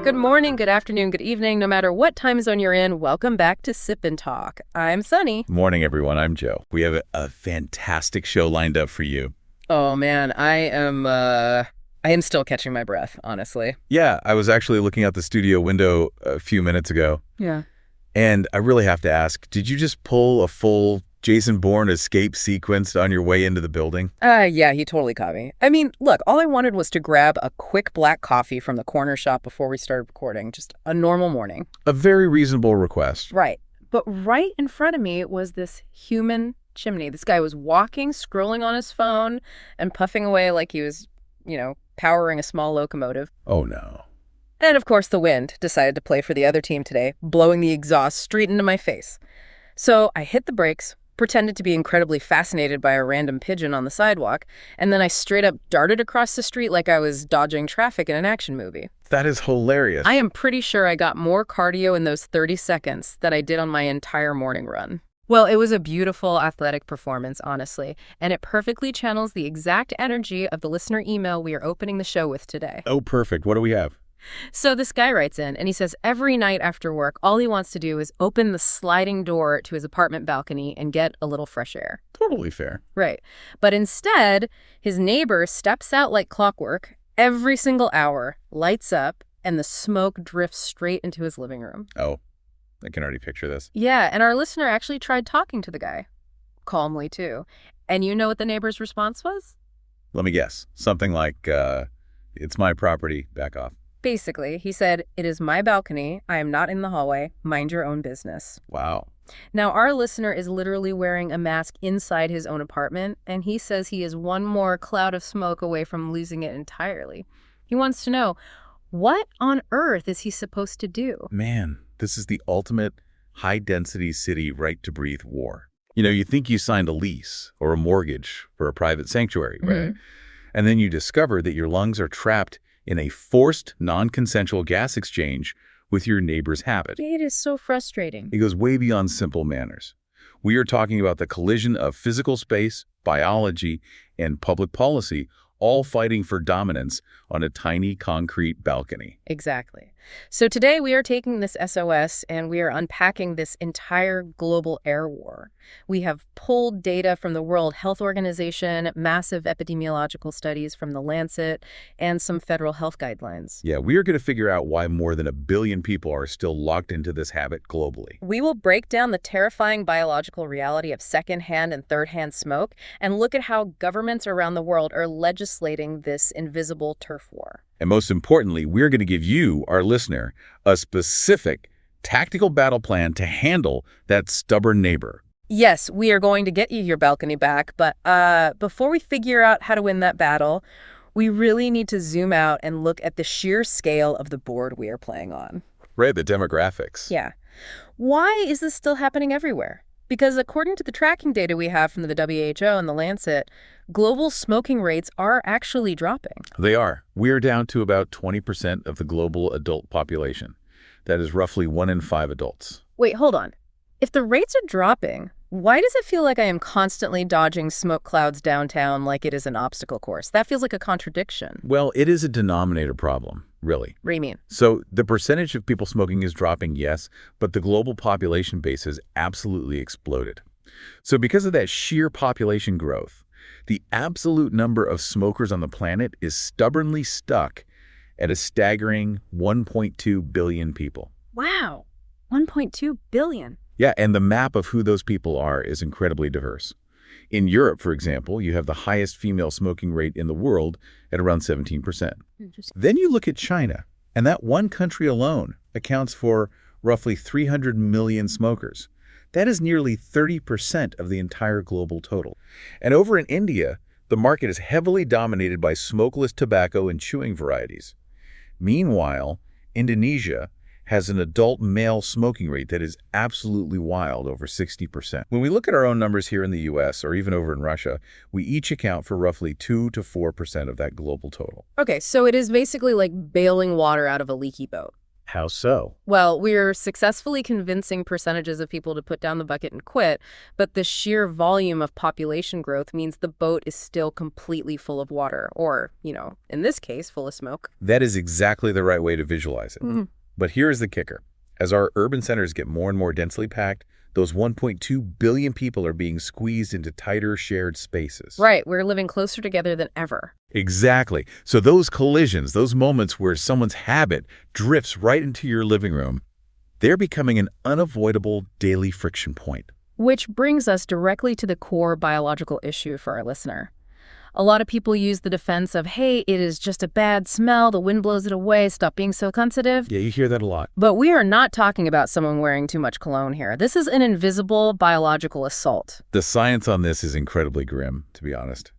Good morning, good afternoon, good evening, no matter what time zone you're in, welcome back to Sip&Talk. I'm Sunny. Morning, everyone. I'm Joe. We have a fantastic show lined up for you. Oh, man, I am still catching my breath, honestly. Yeah, I was actually looking out the studio window a few minutes ago. Yeah. And I really have to ask, did you just pull a full Jason Bourne escape sequence on your way into the building? Yeah, he totally caught me. I mean, look, all I wanted was to grab a quick black coffee from the corner shop before we started recording. Just a normal morning. A very reasonable request. Right. But right in front of me was this human chimney. This guy was walking, scrolling on his phone, and puffing away like he was, powering a small locomotive. Oh, no. And of course, the wind decided to play for the other team today, blowing the exhaust straight into my face. So I hit the brakes, pretended to be incredibly fascinated by a random pigeon on the sidewalk, and then I straight up darted across the street like I was dodging traffic in an action movie. That is hilarious. I am pretty sure I got more cardio in those 30 seconds than I did on my entire morning run. Well, it was a beautiful athletic performance, honestly, and it perfectly channels the exact energy of the listener email we are opening the show with today. Oh, perfect. What do we have? So this guy writes in, and he says every night after work, all he wants to do is open the sliding door to his apartment balcony and get a little fresh air. Totally fair. Right. But instead, his neighbor steps out like clockwork every single hour, lights up, and the smoke drifts straight into his living room. Oh, I can already picture this. Yeah, and our listener actually tried talking to the guy. Calmly, too. And you know what the neighbor's response was? Let me guess. Something like, it's my property, back off. Basically, he said, "It is my balcony. I am not in the hallway. Mind your own business." Wow. Now, our listener is literally wearing a mask inside his own apartment, and he says he is one more cloud of smoke away from losing it entirely. He wants to know, what on earth is he supposed to do? Man, this is the ultimate high-density city right-to-breathe war. You think you signed a lease or a mortgage for a private sanctuary, right? Mm-hmm. And then you discover that your lungs are trapped in a forced, non-consensual gas exchange with your neighbor's habit. It is so frustrating. It goes way beyond simple manners. We are talking about the collision of physical space, biology, and public policy, all fighting for dominance on a tiny concrete balcony. Exactly. So today we are taking this SOS and we are unpacking this entire global air war. We have pulled data from the World Health Organization, massive epidemiological studies from The Lancet, and some federal health guidelines. Yeah, we are going to figure out why more than 1 billion people are still locked into this habit globally. We will break down the terrifying biological reality of secondhand and third-hand smoke and look at how governments around the world are legislating this invisible turf war. And most importantly, we're going to give you, our listener, a specific tactical battle plan to handle that stubborn neighbor. Yes, we are going to get you your balcony back, but before we figure out how to win that battle, we really need to zoom out and look at the sheer scale of the board we are playing on. Right, the demographics. Yeah. Why is this still happening everywhere? Because according to the tracking data we have from the WHO and the Lancet, global smoking rates are actually dropping. They are. We are down to about 20% of the global adult population. That is roughly 1 in 5 adults. Wait, hold on. If the rates are dropping, why does it feel like I am constantly dodging smoke clouds downtown like it is an obstacle course? That feels like a contradiction. Well, it is a denominator problem, really. What do you mean? So the percentage of people smoking is dropping, yes, but the global population base has absolutely exploded. So because of that sheer population growth, the absolute number of smokers on the planet is stubbornly stuck at a staggering 1.2 billion people. Wow, 1.2 billion. Yeah, and the map of who those people are is incredibly diverse. In Europe, for example, you have the highest female smoking rate in the world at around 17%. Then you look at China, and that one country alone accounts for roughly 300 million smokers. That is nearly 30% of the entire global total. And over in India, the market is heavily dominated by smokeless tobacco and chewing varieties. Meanwhile, Indonesia has an adult male smoking rate that is absolutely wild, over 60%. When we look at our own numbers here in the US or even over in Russia, we each account for roughly 2 to 4% of that global total. Okay, so it is basically like bailing water out of a leaky boat. How so? Well, we're successfully convincing percentages of people to put down the bucket and quit, but the sheer volume of population growth means the boat is still completely full of water, or, in this case, full of smoke. That is exactly the right way to visualize it. But here is the kicker. As our urban centers get more and more densely packed, those 1.2 billion people are being squeezed into tighter shared spaces. Right, we're living closer together than ever. Exactly. So those collisions, those moments where someone's habit drifts right into your living room, they're becoming an unavoidable daily friction point. Which brings us directly to the core biological issue for our listener. A lot of people use the defense of, hey, it is just a bad smell, the wind blows it away, stop being so sensitive. Yeah, you hear that a lot. But we are not talking about someone wearing too much cologne here. This is an invisible biological assault. The science on this is incredibly grim, to be honest.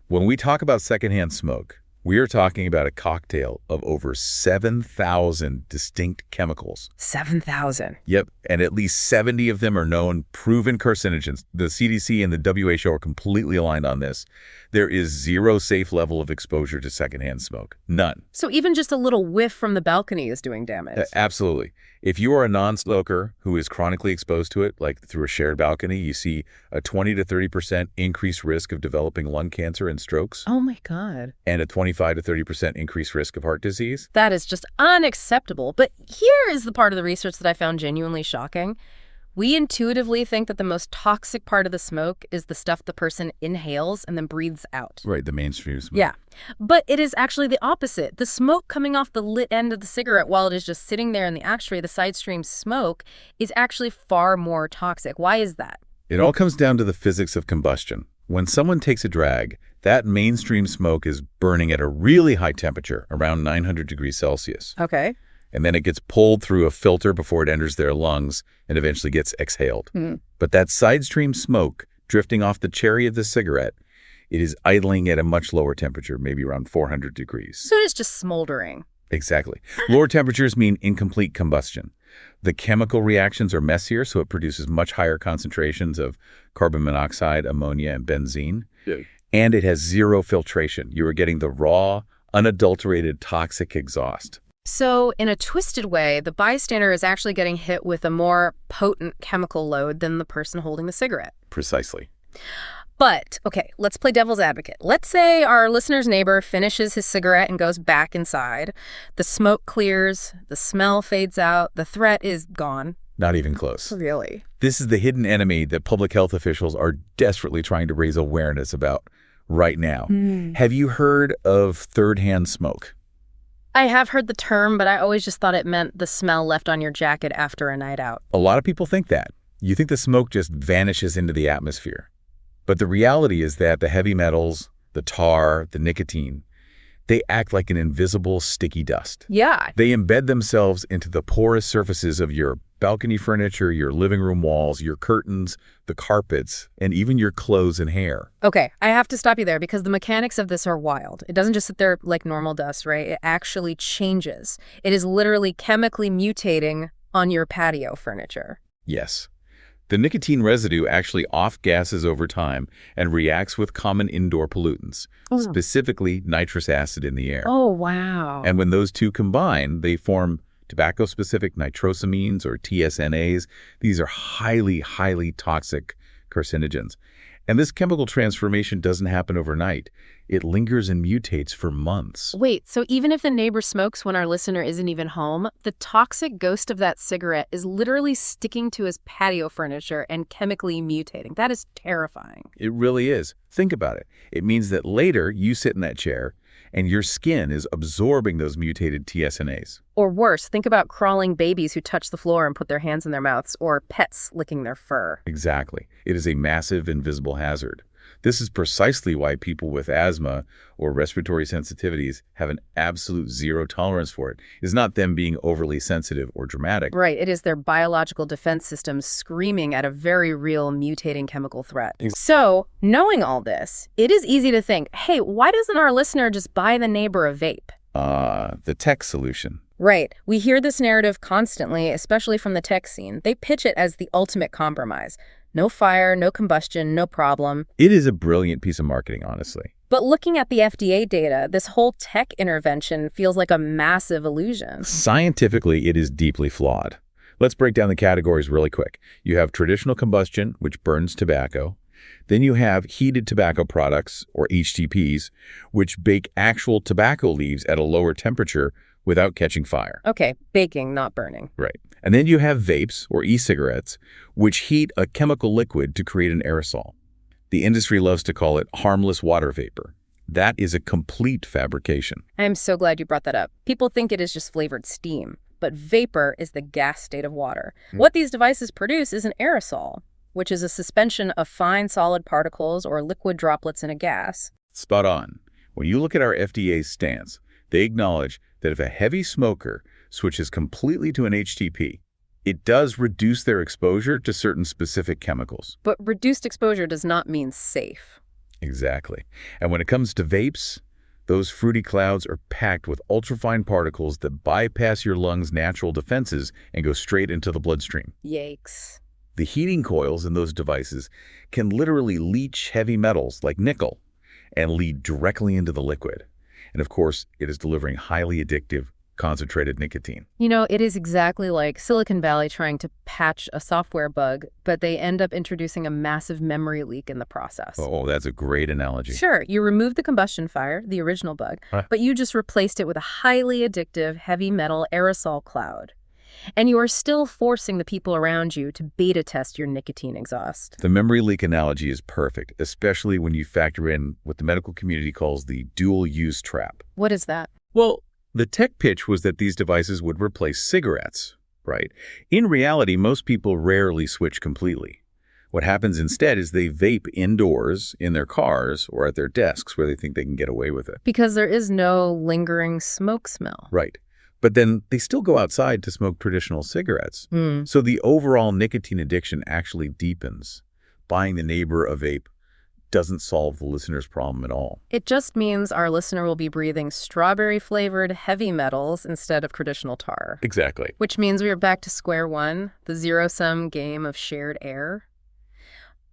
When we talk about secondhand smoke, we are talking about a cocktail of over 7,000 distinct chemicals. 7,000? Yep, and at least 70 of them are known proven carcinogens. The CDC and the WHO are completely aligned on this. There is zero safe level of exposure to secondhand smoke. None. So even just a little whiff from the balcony is doing damage? Absolutely. If you are a non-smoker who is chronically exposed to it, like through a shared balcony, you see a 20 to 30% increased risk of developing lung cancer and strokes. Oh my God. And a 25 to 30% increased risk of heart disease. That is just unacceptable. But here is the part of the research that I found genuinely shocking. We intuitively think that the most toxic part of the smoke is the stuff the person inhales and then breathes out. Right, the mainstream smoke. Yeah. But it is actually the opposite. The smoke coming off the lit end of the cigarette while it is just sitting there in the ashtray, the side stream smoke, is actually far more toxic. Why is that? It all comes down to the physics of combustion. When someone takes a drag, that mainstream smoke is burning at a really high temperature, around 900 degrees Celsius. Okay. And then it gets pulled through a filter before it enters their lungs and eventually gets exhaled. But that side stream smoke drifting off the cherry of the cigarette, it is idling at a much lower temperature, maybe around 400 degrees. So it's just smoldering. Exactly. Lower temperatures mean incomplete combustion. The chemical reactions are messier, so it produces much higher concentrations of carbon monoxide, ammonia, and benzene. Yeah. And it has zero filtration. You are getting the raw, unadulterated, toxic exhaust. So in a twisted way, the bystander is actually getting hit with a more potent chemical load than the person holding the cigarette. Precisely. But, okay, let's play devil's advocate. Let's say our listener's neighbor finishes his cigarette and goes back inside. The smoke clears, the smell fades out, the threat is gone. Not even close. Really? This is the hidden enemy that public health officials are desperately trying to raise awareness about right now. Have you heard of third-hand smoke? I have heard the term, but I always just thought it meant the smell left on your jacket after a night out. A lot of people think that. You think the smoke just vanishes into the atmosphere. But the reality is that the heavy metals, the tar, the nicotine, they act like an invisible sticky dust. Yeah. They embed themselves into the porous surfaces of your balcony furniture, your living room walls, your curtains, the carpets, and even your clothes and hair. Okay, I have to stop you there because the mechanics of this are wild. It doesn't just sit there like normal dust, right? It actually changes. It is literally chemically mutating on your patio furniture. Yes. The nicotine residue actually off-gases over time and reacts with common indoor pollutants, specifically nitrous acid in the air. Oh, wow. And when those two combine, they form tobacco-specific nitrosamines, or TSNAs. These are highly, highly toxic carcinogens. And this chemical transformation doesn't happen overnight. It lingers and mutates for months. Wait, so even if the neighbor smokes when our listener isn't even home, the toxic ghost of that cigarette is literally sticking to his patio furniture and chemically mutating. That is terrifying. It really is. Think about it. It means that later you sit in that chair and your skin is absorbing those mutated TSNAs. Or worse, think about crawling babies who touch the floor and put their hands in their mouths, or pets licking their fur. Exactly. It is a massive invisible hazard. This is precisely why people with asthma or respiratory sensitivities have an absolute zero tolerance for it. It's not them being overly sensitive or dramatic. Right. It is their biological defense system screaming at a very real mutating chemical threat. So, knowing all this, it is easy to think, hey, why doesn't our listener just buy the neighbor a vape? The tech solution. Right. We hear this narrative constantly, especially from the tech scene. They pitch it as the ultimate compromise. No fire, no combustion, no problem. It is a brilliant piece of marketing, honestly. But looking at the FDA data, this whole tech intervention feels like a massive illusion. Scientifically, it is deeply flawed. Let's break down the categories really quick. You have traditional combustion, which burns tobacco. Then you have heated tobacco products, or HTPs, which bake actual tobacco leaves at a lower temperature without catching fire. Okay, baking, not burning. Right. And then you have vapes, or e-cigarettes, which heat a chemical liquid to create an aerosol. The industry loves to call it harmless water vapor. That is a complete fabrication. I'm so glad you brought that up. People think it is just flavored steam, but vapor is the gas state of water. What these devices produce is an aerosol, which is a suspension of fine solid particles or liquid droplets in a gas. Spot on. When you look at our FDA's stance, they acknowledge that if a heavy smoker switches completely to an HTP, it does reduce their exposure to certain specific chemicals. But reduced exposure does not mean safe. Exactly. And when it comes to vapes, those fruity clouds are packed with ultrafine particles that bypass your lungs' natural defenses and go straight into the bloodstream. Yikes. The heating coils in those devices can literally leach heavy metals like nickel and lead directly into the liquid. And of course, it is delivering highly addictive, concentrated nicotine. You know, it is exactly like Silicon Valley trying to patch a software bug, but they end up introducing a massive memory leak in the process. Oh, that's a great analogy. Sure, you removed the combustion fire, the original bug, but you just replaced it with a highly addictive heavy metal aerosol cloud. And you are still forcing the people around you to beta test your nicotine exhaust. The memory leak analogy is perfect, especially when you factor in what the medical community calls the dual-use trap. What is that? Well, the tech pitch was that these devices would replace cigarettes, right? In reality, most people rarely switch completely. What happens instead is they vape indoors, in their cars, or at their desks where they think they can get away with it. Because there is no lingering smoke smell. Right. But then they still go outside to smoke traditional cigarettes. So the overall nicotine addiction actually deepens. Buying the neighbor a vape doesn't solve the listener's problem at all. It just means our listener will be breathing strawberry-flavored heavy metals instead of traditional tar. Exactly. Which means we are back to square one, the zero-sum game of shared air.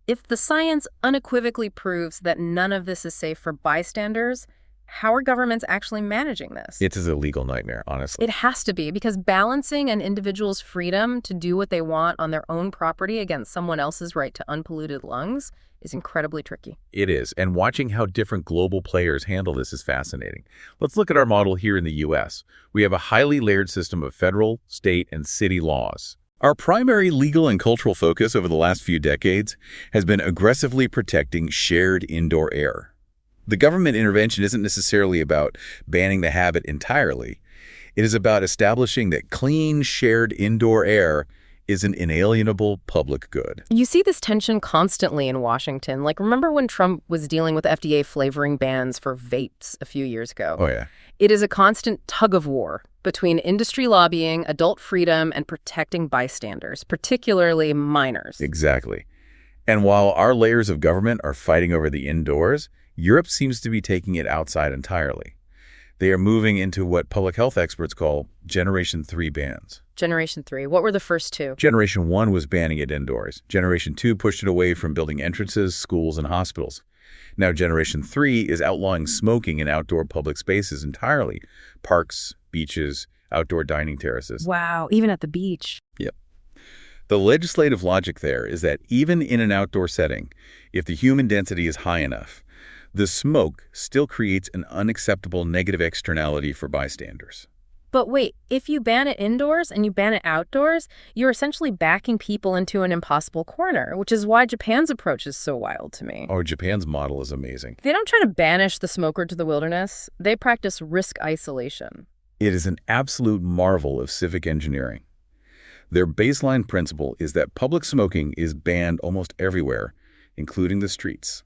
If the science unequivocally proves that none of this is safe for bystanders, how are governments actually managing this? It is a legal nightmare, honestly. It has to be, because balancing an individual's freedom to do what they want on their own property against someone else's right to unpolluted lungs is incredibly tricky. It is, and watching how different global players handle this is fascinating. Let's look at our model here in the U.S. We have a highly layered system of federal, state, and city laws. Our primary legal and cultural focus over the last few decades has been aggressively protecting shared indoor air. The government intervention isn't necessarily about banning the habit entirely. It is about establishing that clean, shared indoor air is an inalienable public good. You see this tension constantly in Washington. Like, remember when Trump was dealing with FDA flavoring bans for vapes a few years ago? Oh, yeah. It is a constant tug of war between industry lobbying, adult freedom, and protecting bystanders, particularly minors. Exactly. And while our layers of government are fighting over the indoors, Europe seems to be taking it outside entirely. They are moving into what public health experts call Generation 3 bans. Generation 3. What were the first two? Generation 1 was banning it indoors. Generation 2 pushed it away from building entrances, schools, and hospitals. Now Generation 3 is outlawing smoking in outdoor public spaces entirely. Parks, beaches, outdoor dining terraces. Wow, even at the beach. Yep. The legislative logic there is that even in an outdoor setting, if the human density is high enough, the smoke still creates an unacceptable negative externality for bystanders. But wait, if you ban it indoors and you ban it outdoors, you're essentially backing people into an impossible corner, which is why Japan's approach is so wild to me. Oh, Japan's model is amazing. They don't try to banish the smoker to the wilderness. They practice risk isolation. It is an absolute marvel of civic engineering. Their baseline principle is that public smoking is banned almost everywhere, including the streets.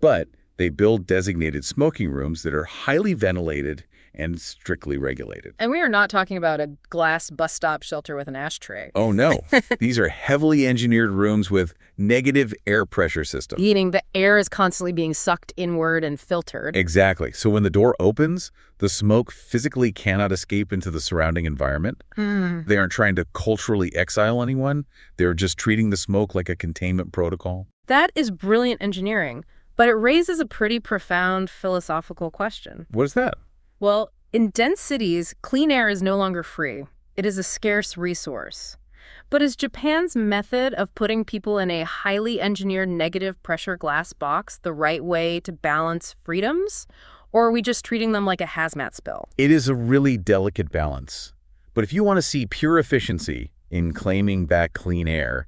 But They build designated smoking rooms that are highly ventilated and strictly regulated. And we are not talking about a glass bus stop shelter with an ashtray. Oh, no. These are heavily engineered rooms with negative air pressure systems. Meaning the air is constantly being sucked inward and filtered. Exactly. So when the door opens, the smoke physically cannot escape into the surrounding environment. They aren't trying to culturally exile anyone. They're just treating the smoke like a containment protocol. That is brilliant engineering, but it raises a pretty profound philosophical question. What is that? Well, in dense cities, clean air is no longer free. It is a scarce resource. But is Japan's method of putting people in a highly engineered negative pressure glass box the right way to balance freedoms? Or are we just treating them like a hazmat spill? It is a really delicate balance. But if you want to see pure efficiency in claiming back clean air,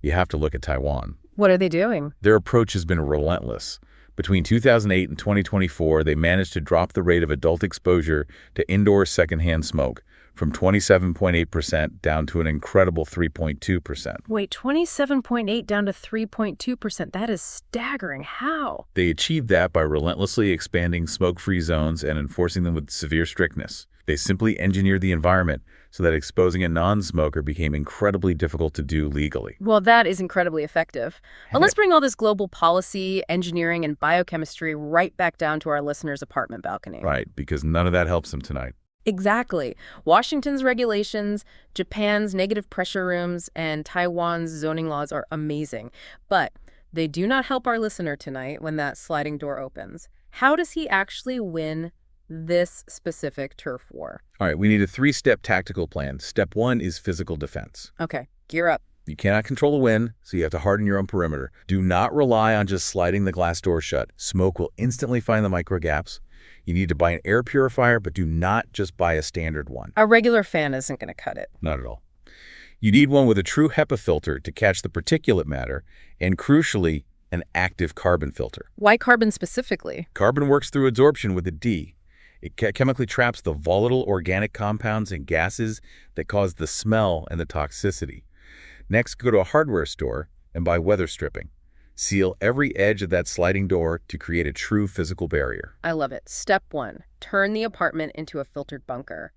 you have to look at Taiwan. What are they doing? Their approach has been relentless. Between 2008 and 2024, they managed to drop the rate of adult exposure to indoor secondhand smoke from 27.8% down to an incredible 3.2%. Wait, 27.8 down to 3.2%. That is staggering. How? They achieved that by relentlessly expanding smoke-free zones and enforcing them with severe strictness. They simply engineered the environment so that exposing a non-smoker became incredibly difficult to do legally. Well, that is incredibly effective. But let's bring all this global policy, engineering, and biochemistry right back down to our listener's apartment balcony. Right, because none of that helps them tonight. Exactly. Washington's regulations, Japan's negative pressure rooms, and Taiwan's zoning laws are amazing. But they do not help our listener tonight when that sliding door opens. How does he actually win this specific turf war? All right, we need a 3-step tactical plan. Step 1 is physical defense. Okay, gear up. You cannot control the wind, so you have to harden your own perimeter. Do not rely on just sliding the glass door shut. Smoke will instantly find the micro gaps. You need to buy an air purifier, but do not just buy a standard one. A regular fan isn't going to cut it. Not at all. You need one with a true HEPA filter to catch the particulate matter, and crucially, an active carbon filter. Why carbon specifically? Carbon works through adsorption with a D. It chemically traps the volatile organic compounds and gases that cause the smell and the toxicity. Next, go to a hardware store and buy weather stripping. Seal every edge of that sliding door to create a true physical barrier. I love it. Step 1, turn the apartment into a filtered bunker.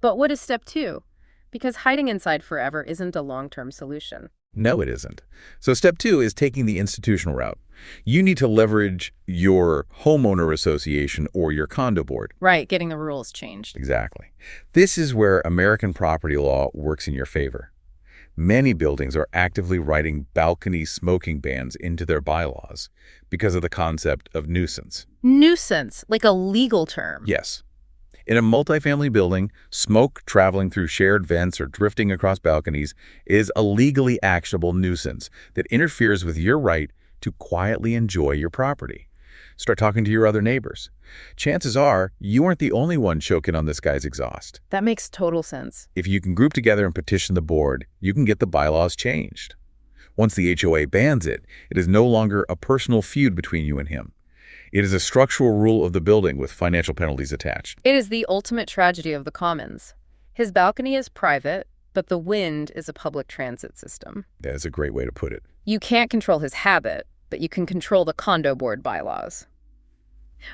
But what is step 2? Because hiding inside forever isn't a long-term solution. No, it isn't. So step 2 is taking the institutional route. You need to leverage your homeowner association or your condo board. Right, getting the rules changed. Exactly. This is where American property law works in your favor. Many buildings are actively writing balcony smoking bans into their bylaws because of the concept of nuisance. Nuisance, like a legal term. Yes. In a multifamily building, smoke traveling through shared vents or drifting across balconies is a legally actionable nuisance that interferes with your right to quietly enjoy your property. Start talking to your other neighbors. Chances are you aren't the only one choking on this guy's exhaust. That makes total sense. If you can group together and petition the board, you can get the bylaws changed. Once the HOA bans it, it is no longer a personal feud between you and him. It is a structural rule of the building with financial penalties attached. It is the ultimate tragedy of the commons. His balcony is private, but the wind is a public transit system. That is a great way to put it. You can't control his habit, but you can control the condo board bylaws.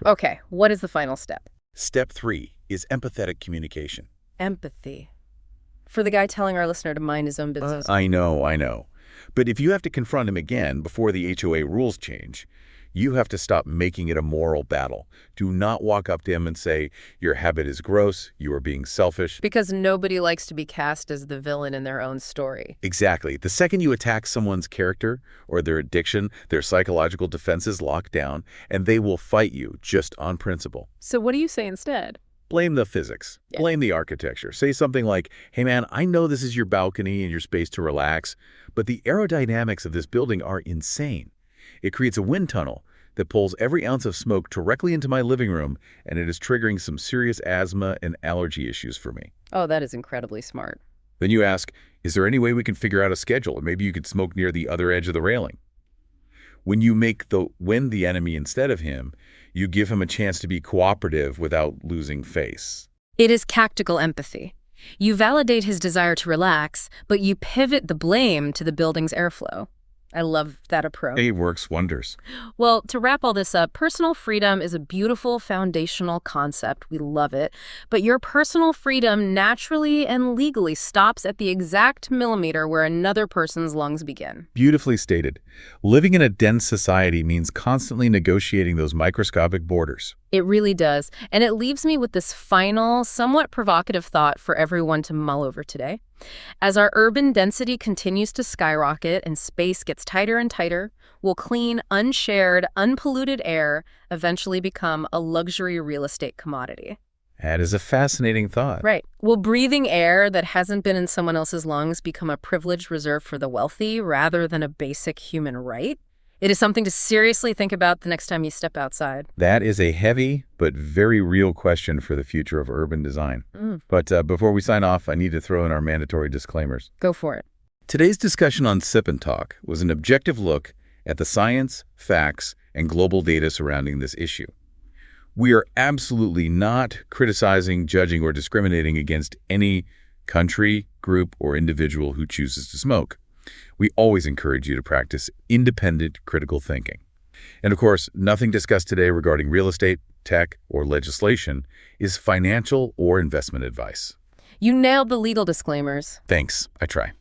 Okay, what is the final step? Step 3 is empathetic communication. Empathy. For the guy telling our listener to mind his own business. I know. But if you have to confront him again before the HOA rules change, you have to stop making it a moral battle. Do not walk up to him and say, your habit is gross, you are being selfish. Because nobody likes to be cast as the villain in their own story. Exactly. The second you attack someone's character or their addiction, their psychological defenses lock down, and they will fight you just on principle. So what do you say instead? Blame the physics. Yeah. Blame the architecture. Say something like, hey man, I know this is your balcony and your space to relax, but the aerodynamics of this building are insane. It creates a wind tunnel that pulls every ounce of smoke directly into my living room, and it is triggering some serious asthma and allergy issues for me. Oh, that is incredibly smart. Then you ask, is there any way we can figure out a schedule? Or maybe you could smoke near the other edge of the railing. When you make the wind the enemy instead of him, you give him a chance to be cooperative without losing face. It is tactical empathy. You validate his desire to relax, but you pivot the blame to the building's airflow. I love that approach. It works wonders. Well, to wrap all this up, personal freedom is a beautiful foundational concept. We love it. But your personal freedom naturally and legally stops at the exact millimeter where another person's lungs begin. Beautifully stated. Living in a dense society means constantly negotiating those microscopic borders. It really does. And it leaves me with this final, somewhat provocative thought for everyone to mull over today. As our urban density continues to skyrocket and space gets tighter and tighter, will clean, unshared, unpolluted air eventually become a luxury real estate commodity? That is a fascinating thought. Right. Will breathing air that hasn't been in someone else's lungs become a privilege reserved for the wealthy rather than a basic human right? It is something to seriously think about the next time you step outside. That is a heavy but very real question for the future of urban design. But before we sign off, I need to throw in our mandatory disclaimers. Go for it. Today's discussion on Sip&Talk was an objective look at the science, facts, and global data surrounding this issue. We are absolutely not criticizing, judging, or discriminating against any country, group, or individual who chooses to smoke. We always encourage you to practice independent, critical thinking. And of course, nothing discussed today regarding real estate, tech, or legislation is financial or investment advice. You nailed the legal disclaimers. Thanks. I try.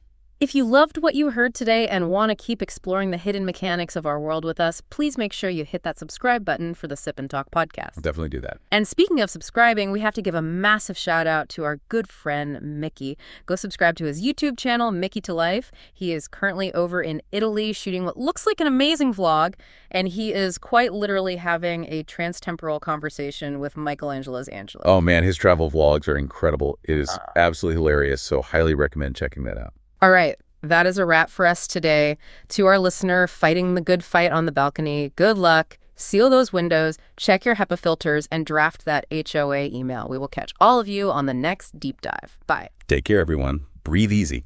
If you loved what you heard today and want to keep exploring the hidden mechanics of our world with us, please make sure you hit that subscribe button for the Sip and Talk podcast. I'll definitely do that. And speaking of subscribing, we have to give a massive shout out to our good friend, Mickey. Go subscribe to his YouTube channel, Mickey to Life. He is currently over in Italy shooting what looks like an amazing vlog, and he is quite literally having a transtemporal conversation with Michelangelo's Angelo. Oh man, his travel vlogs are incredible. It is absolutely hilarious, so highly recommend checking that out. All right, that is a wrap for us today. To our listener fighting the good fight on the balcony, good luck. Seal those windows, check your HEPA filters, and draft that HOA email. We will catch all of you on the next deep dive. Bye. Take care, everyone. Breathe easy.